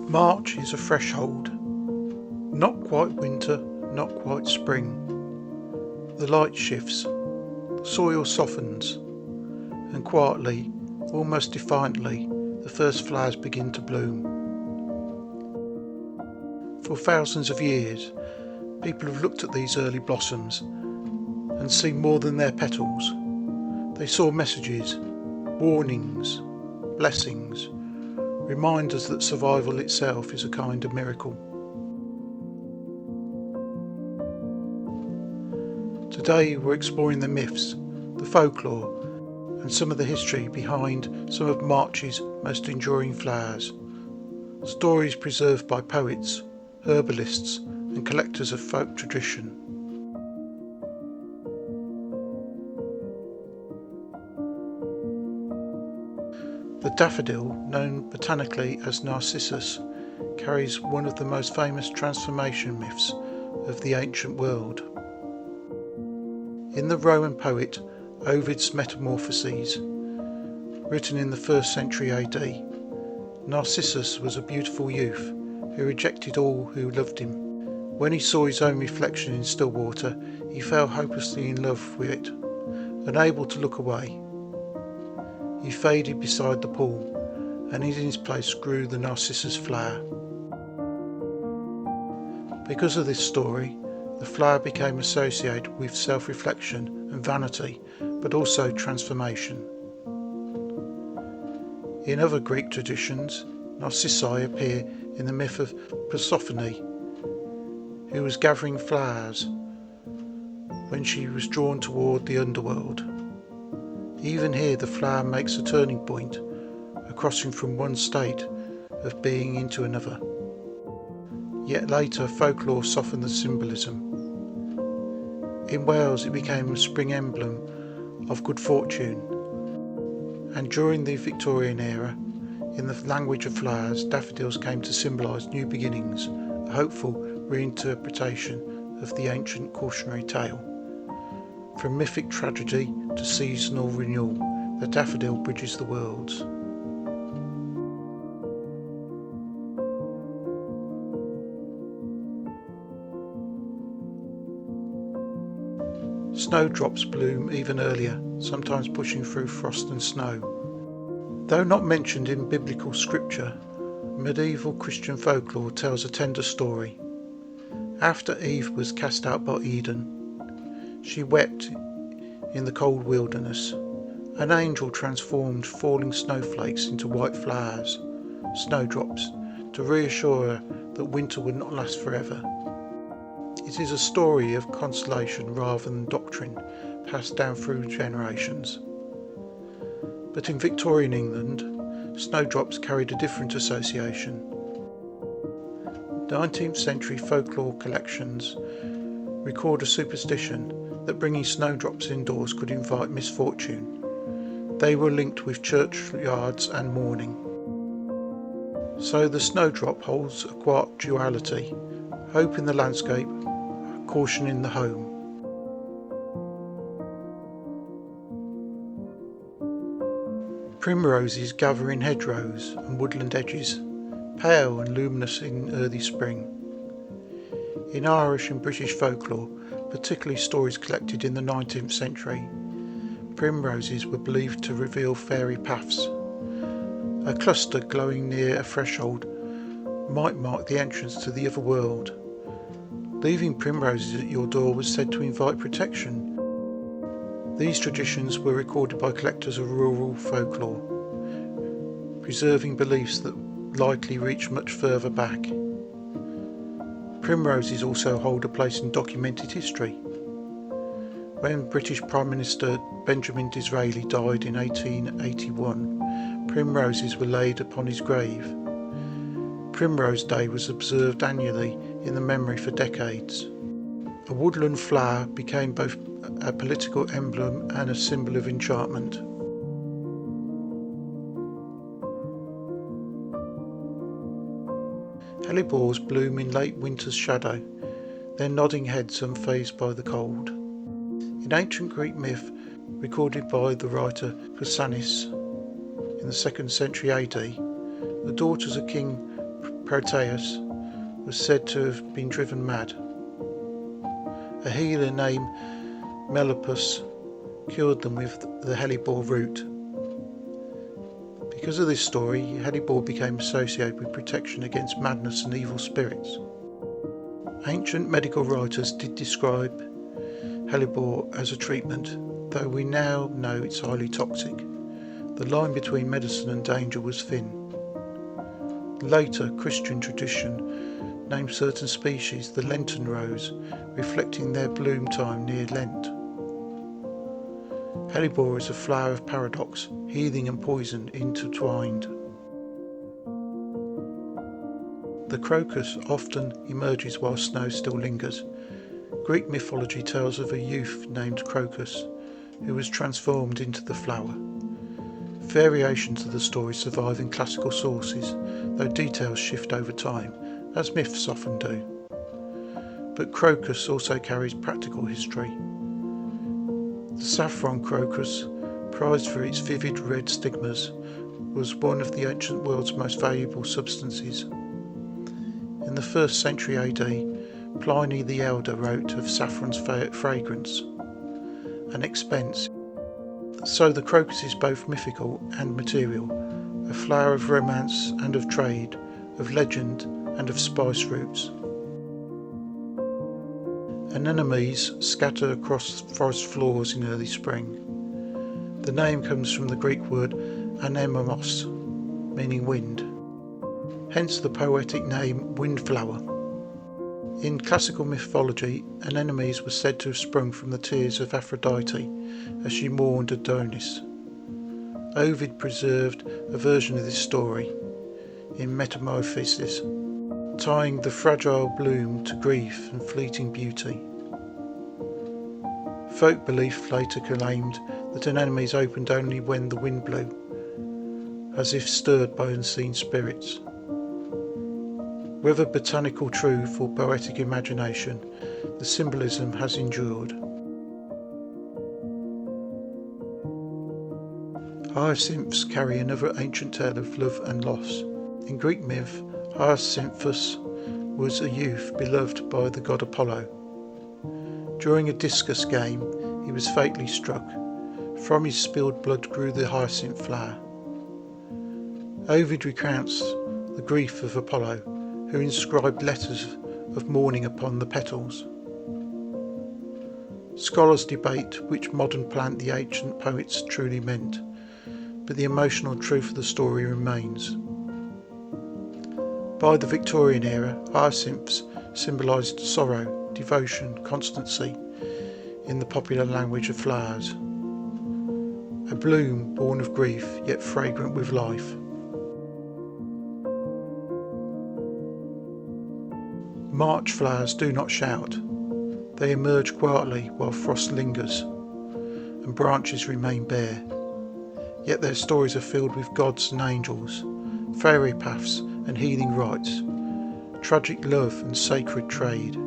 March is a threshold, not quite winter, not quite spring. The light shifts, the soil softens, and quietly, almost defiantly, the first flowers begin to bloom. For thousands of years, people have looked at these early blossoms and seen more than their petals. They saw messages, warnings, blessings, reminders that survival itself is a kind of miracle. Today we're exploring the myths, the folklore, and some of the history behind some of March's most enduring flowers. Stories preserved by poets, herbalists, and collectors of folk tradition. The daffodil, known botanically as Narcissus, carries one of the most famous transformation myths of the ancient world. In the Roman poet Ovid's Metamorphoses, written in the 1st century AD, Narcissus was a beautiful youth who rejected all who loved him. When he saw his own reflection in still water, he fell hopelessly in love with it. Unable to look away, he faded beside the pool, and in his place grew the narcissus flower. Because of this story, the flower became associated with self-reflection and vanity, but also transformation. In other Greek traditions, Narcissi appear in the myth of Persephone, who was gathering flowers when she was drawn toward the underworld. Even here the flower makes a turning point, a crossing from one state of being into another. Yet later folklore softened the symbolism. In Wales it became a spring emblem of good fortune, and during the Victorian era, in the language of flowers, daffodils came to symbolise new beginnings, a hopeful reinterpretation of the ancient cautionary tale. From mythic tragedy to seasonal renewal, the daffodil bridges the worlds. Snowdrops bloom even earlier, sometimes pushing through frost and snow. Though not mentioned in biblical scripture, medieval Christian folklore tells a tender story. After Eve was cast out by Eden, she wept in the cold wilderness. An angel transformed falling snowflakes into white flowers, snowdrops, to reassure her that winter would not last forever. It is a story of consolation rather than doctrine, passed down through generations. But in Victorian England, snowdrops carried a different association. 19th century folklore collections record a superstition that bringing snowdrops indoors could invite misfortune. They were linked with churchyards and mourning. So the snowdrop holds a quiet duality, hope in the landscape, caution in the home. Primroses gather in hedgerows and woodland edges, pale and luminous in early spring. In Irish and British folklore, particularly stories collected in the 19th century, primroses were believed to reveal fairy paths. A cluster glowing near a threshold might mark the entrance to the other world. Leaving primroses at your door was said to invite protection. These traditions were recorded by collectors of rural folklore, preserving beliefs that likely reach much further back. Primroses also hold a place in documented history. When British Prime Minister Benjamin Disraeli died in 1881, primroses were laid upon his grave. Primrose Day was observed annually in the memory for decades. A woodland flower became both a political emblem and a symbol of enchantment. Hellebores bloom in late winter's shadow, their nodding heads unfazed by the cold. In ancient Greek myth, recorded by the writer Pausanias in the 2nd century AD, the daughters of King Proteus was said to have been driven mad. A healer named Melopus cured them with the hellebore root. Because of this story, hellebore became associated with protection against madness and evil spirits. Ancient medical writers did describe hellebore as a treatment, though we now know it's highly toxic. The line between medicine and danger was thin. Later, Christian tradition named certain species the Lenten rose, reflecting their bloom time near Lent. Hellebore is a flower of paradox, healing and poison intertwined. The crocus often emerges while snow still lingers. Greek mythology tells of a youth named Crocus who was transformed into the flower. Variations of the story survive in classical sources, though details shift over time, as myths often do. But crocus also carries practical history. The saffron crocus, prized for its vivid red stigmas, was one of the ancient world's most valuable substances. In the 1st century AD, Pliny the Elder wrote of saffron's fragrance and expense. So the crocus is both mythical and material, a flower of romance and of trade, of legend and of spice roots. Anemones scatter across forest floors in early spring. The name comes from the Greek word anemones, meaning wind, hence the poetic name windflower. In classical mythology, anemones was said to have sprung from the tears of Aphrodite as she mourned Adonis. Ovid preserved a version of this story in Metamorphoses, tying the fragile bloom to grief and fleeting beauty. Folk belief later claimed that anemones opened only when the wind blew, as if stirred by unseen spirits. Whether botanical truth or poetic imagination, the symbolism has endured. Hyacinths carry another ancient tale of love and loss. In Greek myth, Hyacinthus was a youth beloved by the god Apollo. During a discus game, he was fatally struck. From his spilled blood grew the hyacinth flower. Ovid recounts the grief of Apollo, who inscribed letters of mourning upon the petals. Scholars debate which modern plant the ancient poets truly meant, but the emotional truth of the story remains. By the Victorian era, hyacinths symbolised sorrow, devotion, constancy in the popular language of flowers. A bloom born of grief, yet fragrant with life. March flowers do not shout. They emerge quietly while frost lingers and branches remain bare. Yet their stories are filled with gods and angels, fairy paths and healing rites, tragic love and sacred trade.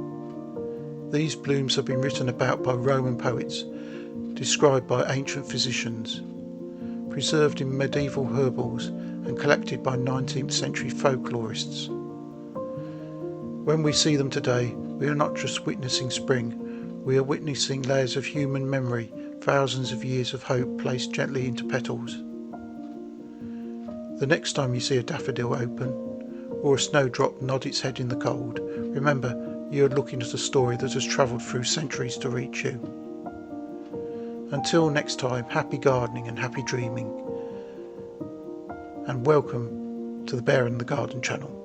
These blooms have been written about by Roman poets, described by ancient physicians, preserved in medieval herbals and collected by 19th century folklorists. When we see them today, we are not just witnessing spring, we are witnessing layers of human memory, thousands of years of hope placed gently into petals. The next time you see a daffodil open, or a snowdrop nod its head in the cold, remember you are looking at a story that has travelled through centuries to reach you. Until next time, happy gardening and happy dreaming, and welcome to the Bear in the Garden channel.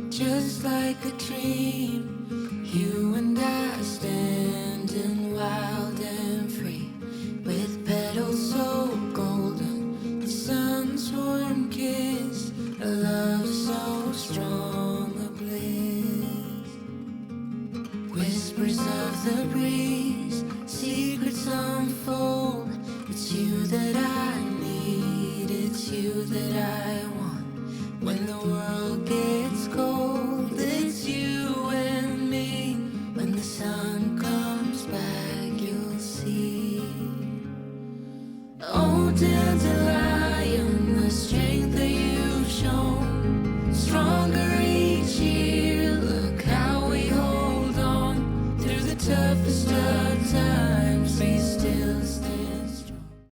Just like a dream, you and I standing wild and free, with petals so golden, the sun's warm kiss, a love so strong, a bliss. Whispers of the breeze, secrets unfold. It's you that I need, it's you that I want. When the world gets cold, it's uncover.